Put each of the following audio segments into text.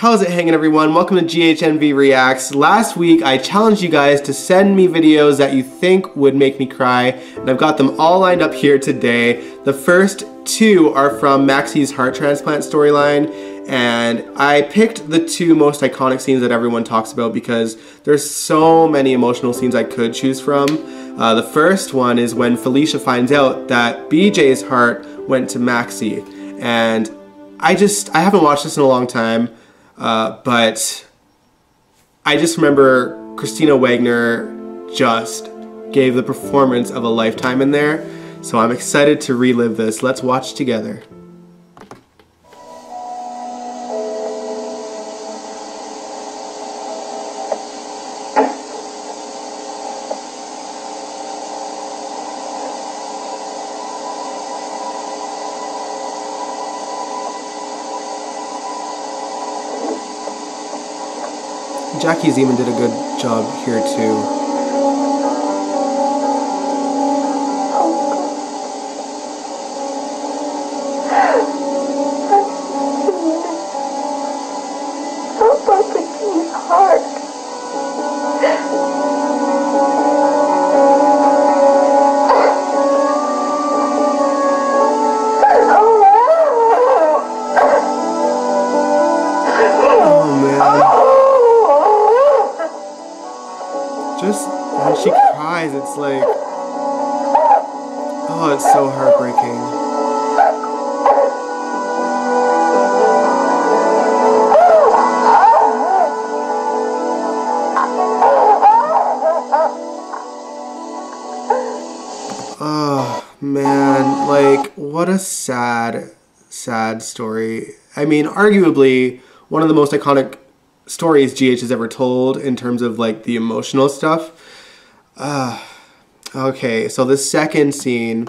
How's it hanging, everyone? Welcome to GHNV Reacts. Last week I challenged you guys to send me videos that you think would make me cry, and I've got them all lined up here today. The first two are from Maxie's heart transplant storyline, and I picked the two most iconic scenes that everyone talks about because there's so many emotional scenes I could choose from. The first one is when Felicia finds out that BJ's heart went to Maxie, and I haven't watched this in a long time, but I just remember Christina Wagner just gave the performance of a lifetime in there, so I'm excited to relive this. Let's watch together. Jackie's even did a good job here too. Just when she cries, it's like, oh, it's so heartbreaking. Oh, man, like, what a sad, sad story. I mean, arguably, one of the most iconic stories GH has ever told in terms of like the emotional stuff. Okay, so the second scene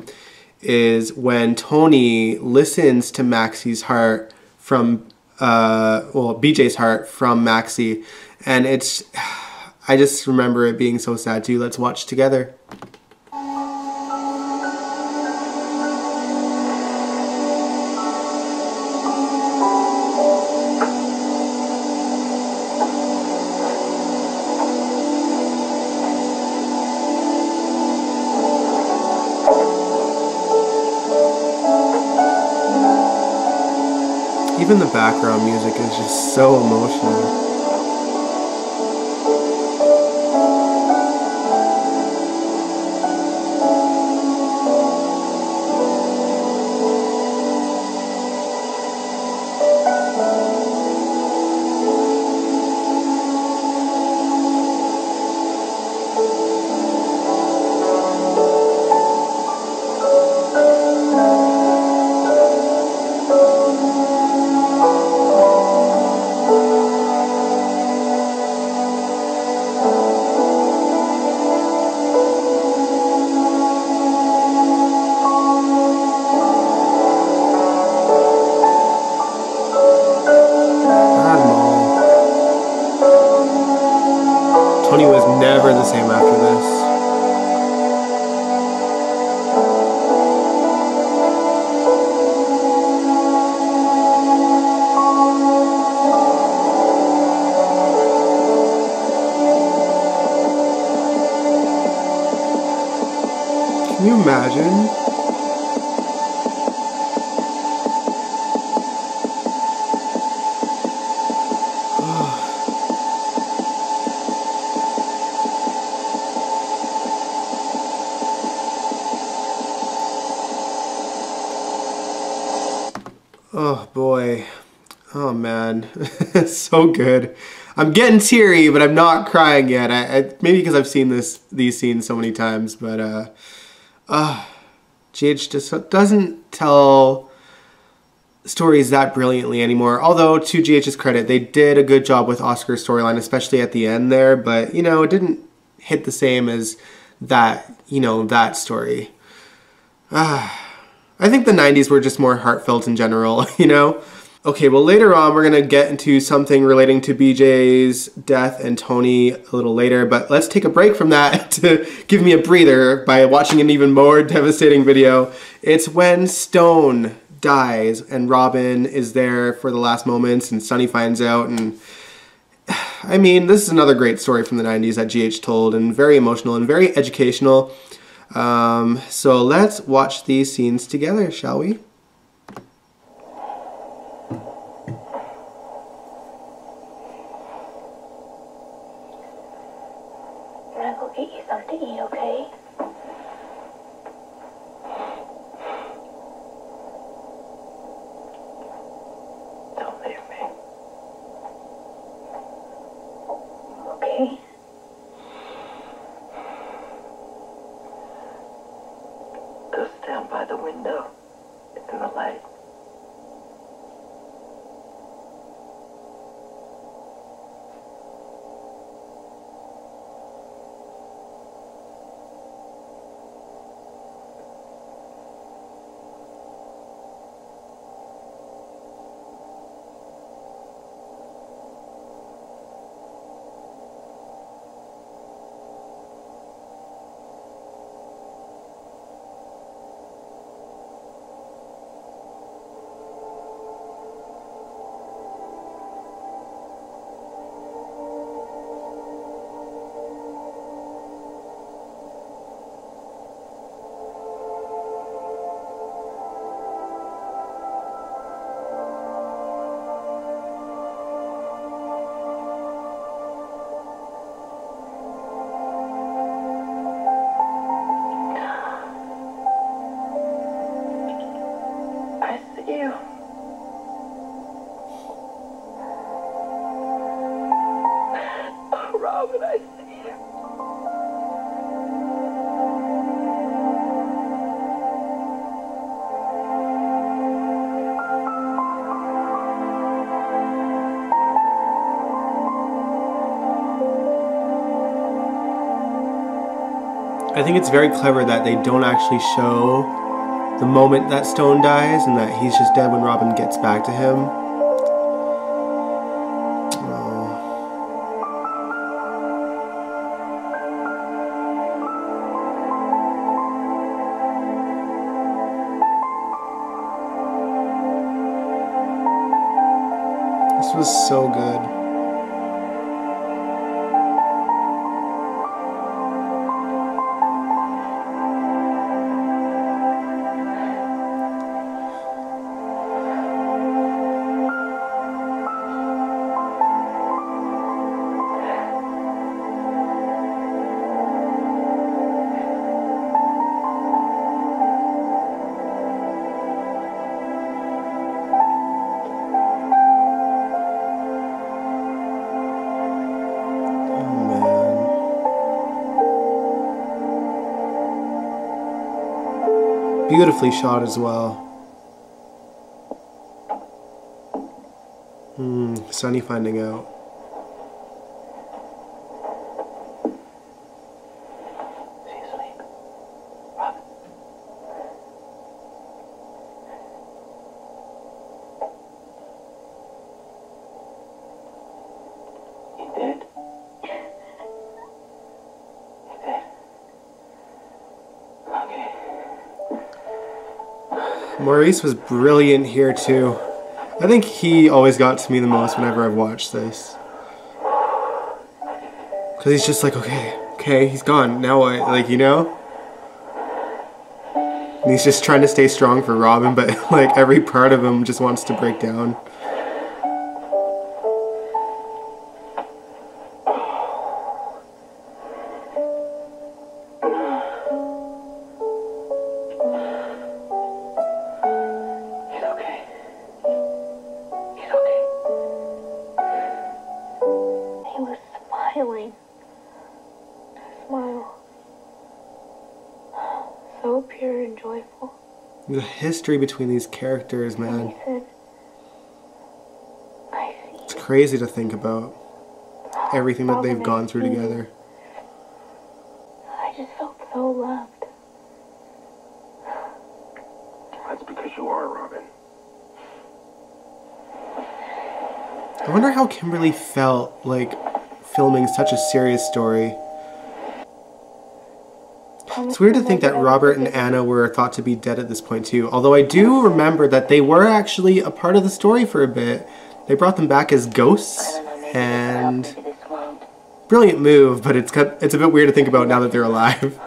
is when Tony listens to Maxie's heart from, BJ's heart from Maxie, and I just remember it being so sad too. Let's watch together. Even the background music is just so emotional. Tony was never the same after this. Can you imagine? Oh boy. Oh man. So good. I'm getting teary, but I'm not crying yet. Maybe because I've seen these scenes so many times, but GH just doesn't tell stories that brilliantly anymore. Although, to GH's credit, they did a good job with Oscar's storyline, especially at the end there, but you know, it didn't hit the same as that, you know, that story. I think the 90s were just more heartfelt in general, you know? Okay, well later on we're gonna get into something relating to BJ's death and Tony a little later, but let's take a break from that to give me a breather by watching an even more devastating video. It's when Stone dies and Robin is there for the last moments and Sunny finds out, and I mean, this is another great story from the 90s that GH told, and very emotional and very educational. So let's watch these scenes together, shall we? I'm gonna go get you something to eat, okay? Don't leave me. Okay? Go stand by the window in the light. Robin, I see you. I think it's very clever that they don't actually show the moment that Stone dies and that he's just dead when Robin gets back to him. This was so good. Beautifully shot as well. Sunny finding out. She's asleep. Robin. You did? You did? Okay. Maurice was brilliant here too. I think he always got to me the most whenever I've watched this. Because he's just like, okay, he's gone. Now what? Like, you know? And he's just trying to stay strong for Robin, but like every part of him just wants to break down. Smile. So pure and joyful. The history between these characters, man. He said, I see. It's crazy to think about everything that they've gone through together. I just felt so loved. That's because you are, Robin. I wonder how Kimberly felt, like, filming such a serious story. It's weird to think that Robert and Anna were thought to be dead at this point too. Although I do remember that they were actually a part of the story for a bit. They brought them back as ghosts, and brilliant move, but it's a bit weird to think about now that they're alive.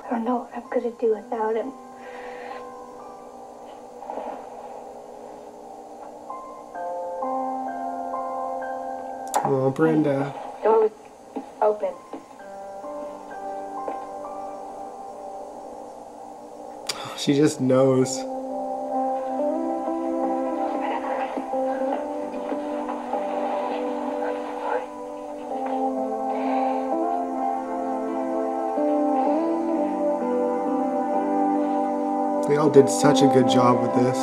I don't know what I'm gonna do without him. Oh, Brenda. Door was open. She just knows. They all did such a good job with this.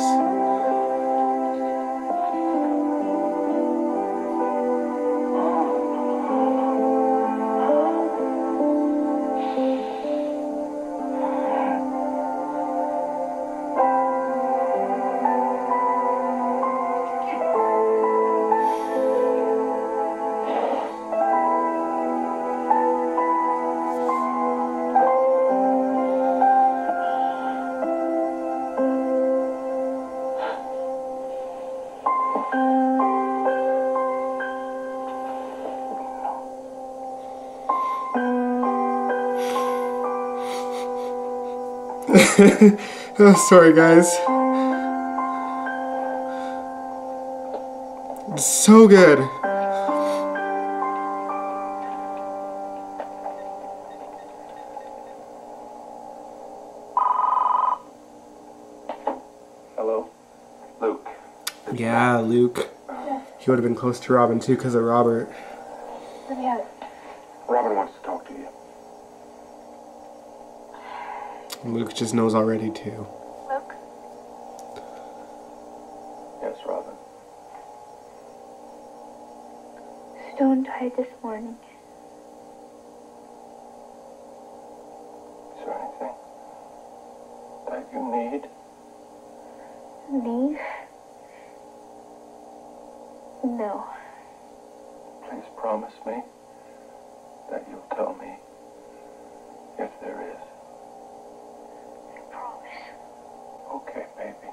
Oh, sorry guys. It's so good. Hello? Luke. Yeah, Luke. He would have been close to Robin too because of Robert. Let me have it. Robin wants to talk to you. Luke just knows already too. Luke? Yes, Robin. Stone died this morning. Is there anything that you need? Leave? No. Please promise me that you'll tell me if there is. I promise. Okay, baby.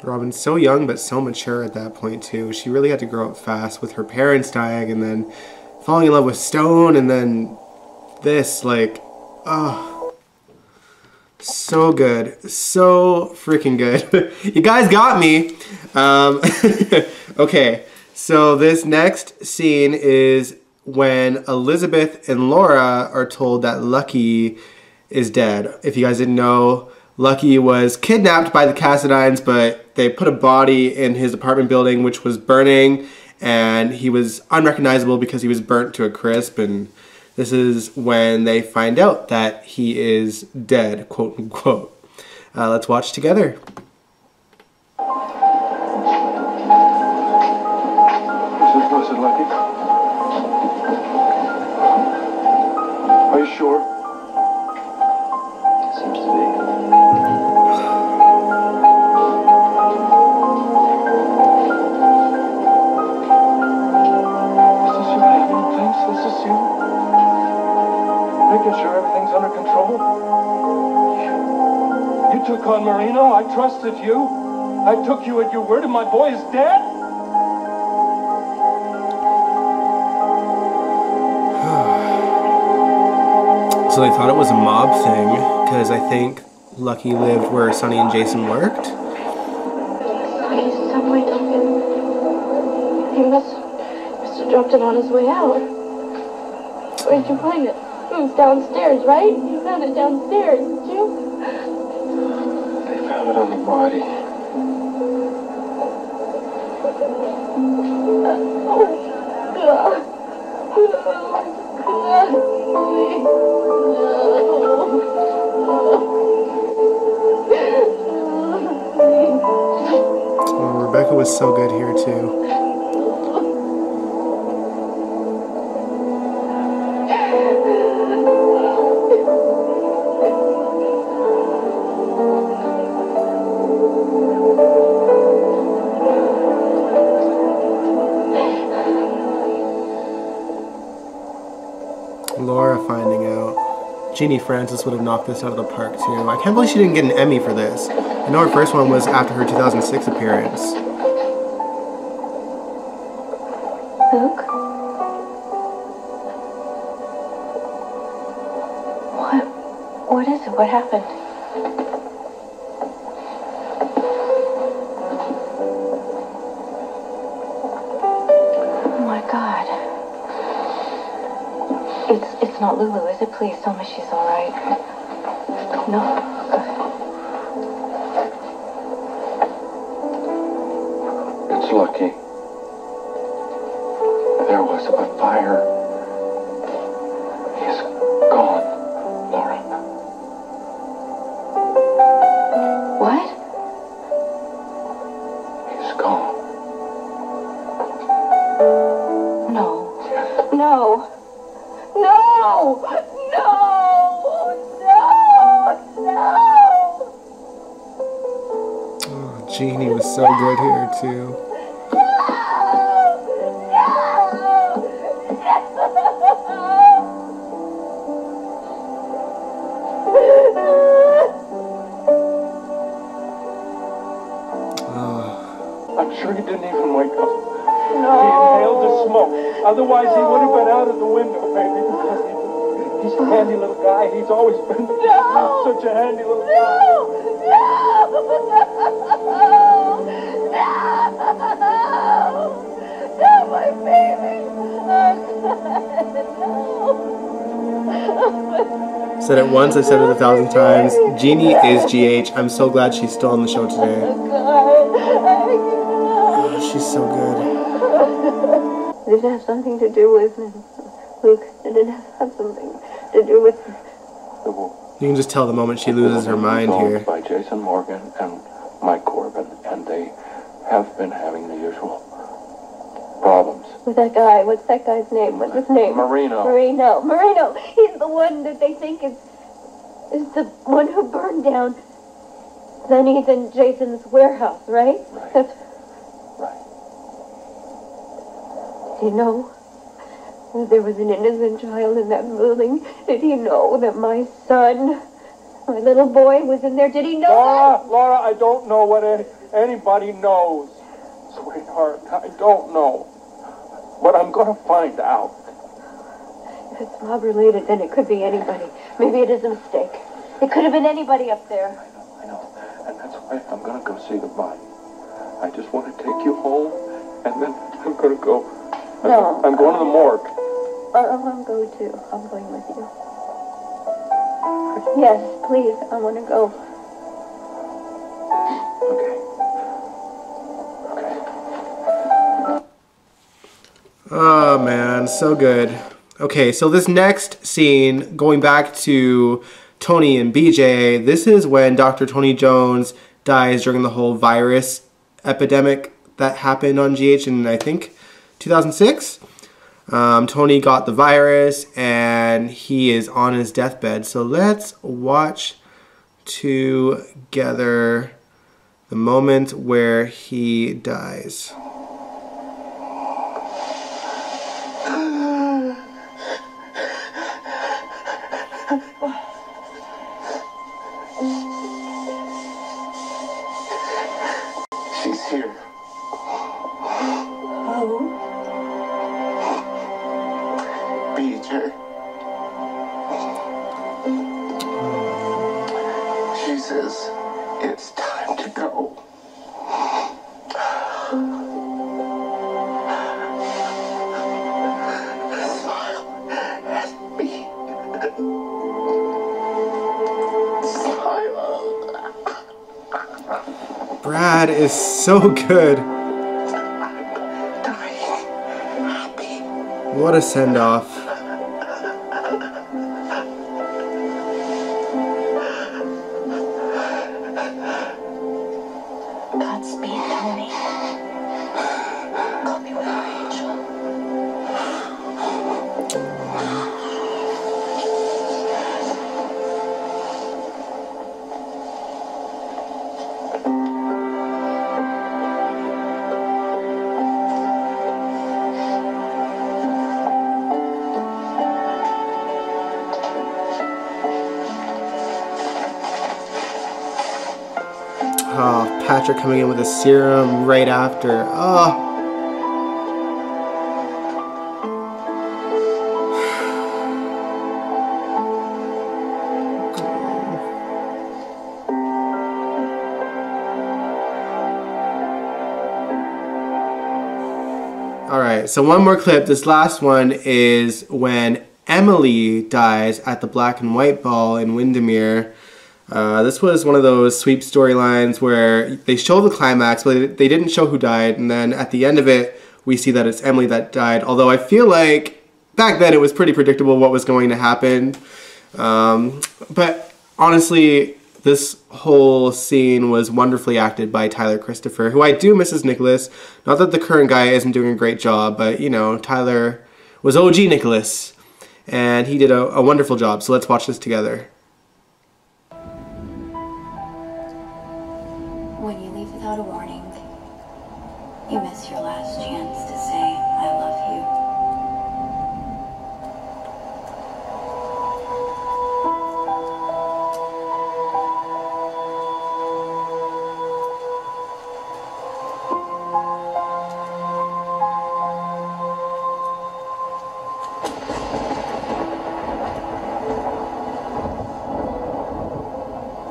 Robin's so young but so mature at that point too. She really had to grow up fast with her parents dying and then falling in love with Stone and then this, like, oh, so good. So freaking good. You guys got me. Okay, so this next scene is when Elizabeth and Laura are told that Lucky is dead. If you guys didn't know, Lucky was kidnapped by the Cassadines, but they put a body in his apartment building which was burning, and he was unrecognizable because he was burnt to a crisp, and this is when they find out that he is dead, quote unquote. Let's watch together. Was it Lucky? Are you sure? Seems to be. Is this you handling things? This is you? Making sure everything's under control? You took on Marino. I trusted you. I took you at your word and my boy is dead? So they thought it was a mob thing, because I think Lucky lived where Sonny and Jason worked. He's somewhere talking. He must have dropped it on his way out. Where'd you find it? It was downstairs, right? You found it downstairs, didn't you? They found it on the body. Oh, Rebecca was so good here too. Laura finding out. Jeannie Francis would have knocked this out of the park too. I can't believe she didn't get an Emmy for this. I know her first one was after her 2006 appearance. Luke? What is it? What happened? Oh my God. It's not Lulu, is it? Please tell me she's all right. No. It's lucky. There was a fire. He's gone, Laura. What? He's gone. No. Yes. No. No! No! No! No! Oh, Jeannie was so good here too. I'm sure he didn't even wake up. No. He inhaled the smoke. Otherwise, he would have been out of the window, baby. Because he's a handy little guy. He's always been such a handy little guy. No, my baby. Said it once, I said it 1,000 times. Jeannie is GH. I'm so glad she's still on the show today. Oh, she's so good. Did it have something to do with Luke? Did it have something to do with... You can just tell the moment she loses her mind here. By Jason Morgan and Mike Corbin, and they have been having the usual problems. With that guy? What's that guy's name? What's his name? Marino. Marino. He's the one that they think is the one who burned down Lenny's and Jason's warehouse, right? Right. That's... Right. Did he know that there was an innocent child in that building? Did he know that my son, my little boy, was in there? Did he know that? Laura, I don't know what anybody knows. Sweetheart, I don't know. But I'm going to find out. If it's mob related, then it could be anybody. Maybe it is a mistake. It could have been anybody up there. I know. And that's why I'm going to go see the body. I just want to take you home, and then I'm going to go. No. I'm going to the morgue. I'll go too. I'm going with you. Yes, please. I want to go. Okay. Oh man, so good. Okay, so this next scene, going back to Tony and BJ, this is when Dr. Tony Jones dies during the whole virus epidemic that happened on GH in, I think, 2006. Tony got the virus and he is on his deathbed. So let's watch together the moment where he dies. She's here. BJ. She says it's time to go. Smile at me. Smile. Brad is so good. What a send-off. Godspeed, Tony. Call me with your angel. doctor coming in with a serum right after. Oh. Alright, so one more clip. This last one is when Emily dies at the black and white ball in Windermere. This was one of those sweep storylines where they show the climax, but they didn't show who died, and then at the end of it, we see that it's Emily that died. Although I feel like back then it was pretty predictable what was going to happen. But honestly, this whole scene was wonderfully acted by Tyler Christopher, who I do miss as Nicholas. Not that the current guy isn't doing a great job, but you know, Tyler was OG Nicholas, and he did a wonderful job. So let's watch this together. When you leave without a warning, you miss your last chance to say, I love you.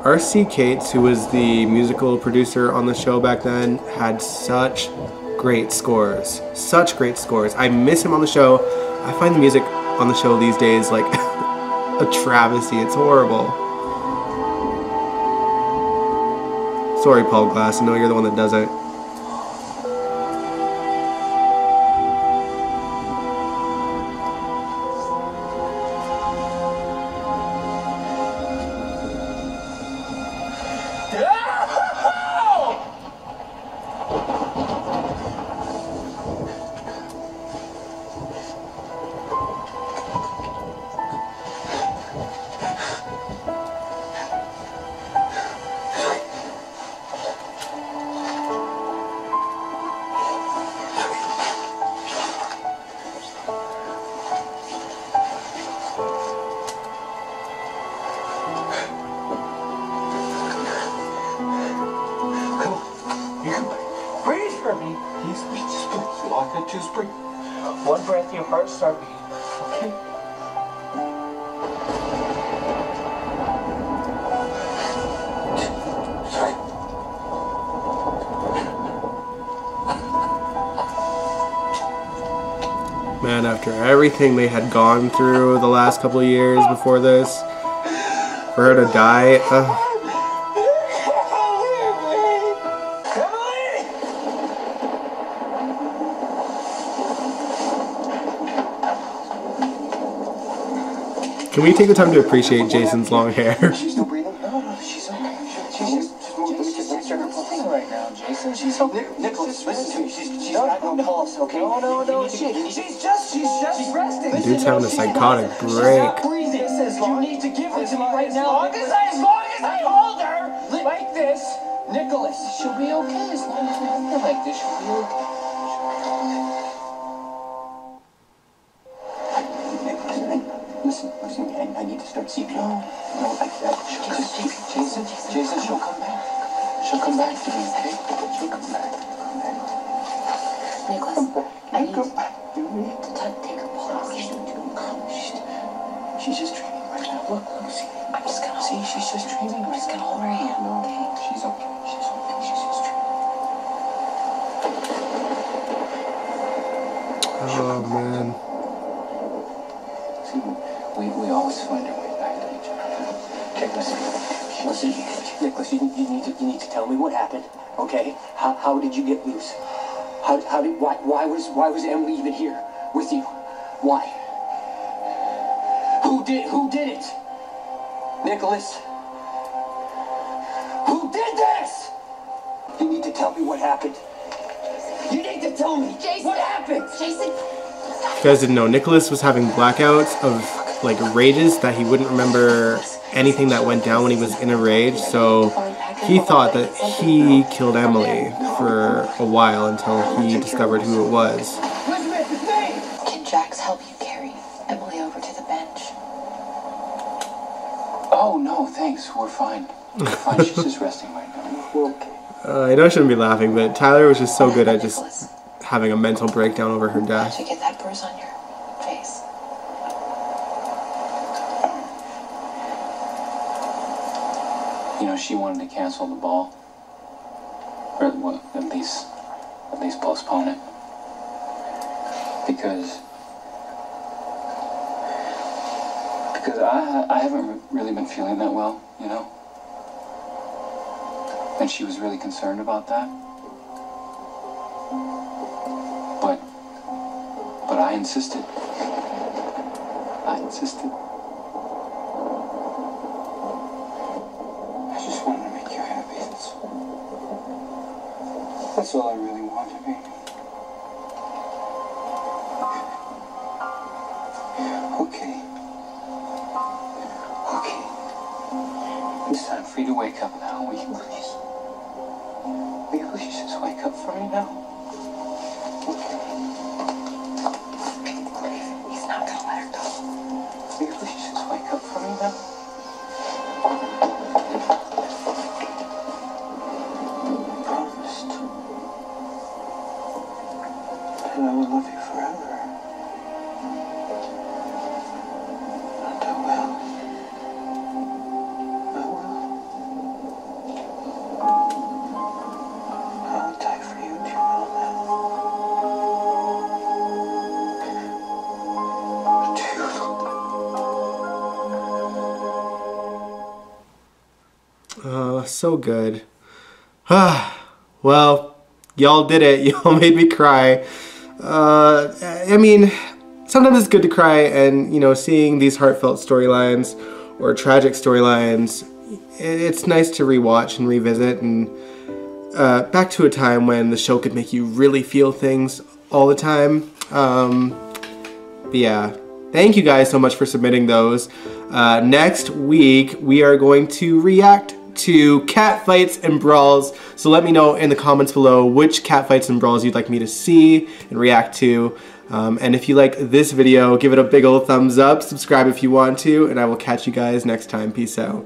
R.C. Cates, who was the musical producer on the show back then, had such great scores. Such great scores. I miss him on the show. I find the music on the show these days like a travesty. It's horrible. Sorry, Paul Glass. I know you're the one that does it. Just breathe. One breath, your heart start beating. Okay? Man, after everything they had gone through the last couple of years before this, for her to die, Can we take the time to appreciate Jason's long hair? She's still breathing? No, she's okay. She's just her pulse right now, Jason. She's okay. Nicholas, listen to me. She's got no pulse, okay? No. She's just resting. The dude's having a psychotic break. Breathing. You need to give it to me right now. As long as I hold her like this, Nicholas, she'll be okay. As long as we hold her like this, she'll be okay. Listen, I need to start CPR. No, Jason, she'll come back. She'll come back to me, okay? She'll come back. Nicholas, I need to take a pause. She's just dreaming right now. Look, see. I'm just gonna See, she's just dreaming. I'm just gonna hold her hand, okay? She's okay. She's okay. She's just dreaming. Oh, man. See, we always find our way back to each other. Okay, listen, Nicholas, you need to tell me what happened. Okay, how did you get loose? Why was Emily even here with you? Why? Who did it? Nicholas? Who did this? You need to tell me what happened. You need to tell me what happened. Jason. If you guys didn't know, Nicholas was having blackouts of like rages that he wouldn't remember anything that went down when he was in a rage, so he thought that he killed Emily for a while until he discovered who it was. Can Jax help you carry Emily over to the bench? Oh no, thanks. We're fine. We're fine. She's just resting right now. We're okay. I know I shouldn't be laughing, but Tyler was just so good at just having a mental breakdown over her death. How'd you get that bruise on your face? You know, she wanted to cancel the ball. Or at least postpone it. Because I haven't really been feeling that well, you know? And she was really concerned about that. But I insisted. I just wanted to make you happy, that's all I really wanted, baby. Okay. It's time for you to wake up now, will you please? Will you please just wake up for me now? He's not gonna let her go. Will you please just wake up for me now? I promised that I would love you forever. And I will. I will die for you, do you know that? So good. Well, y'all did it. Y'all made me cry. I mean, sometimes it's good to cry, and you know, seeing these heartfelt storylines or tragic storylines, it's nice to rewatch and revisit, and back to a time when the show could make you really feel things all the time. But yeah, thank you guys so much for submitting those. Next week, we are going to react to cat fights and brawls. So let me know in the comments below which cat fights and brawls you'd like me to see and react to. And if you like this video, give it a big old thumbs up, subscribe if you want to, and I will catch you guys next time. Peace out.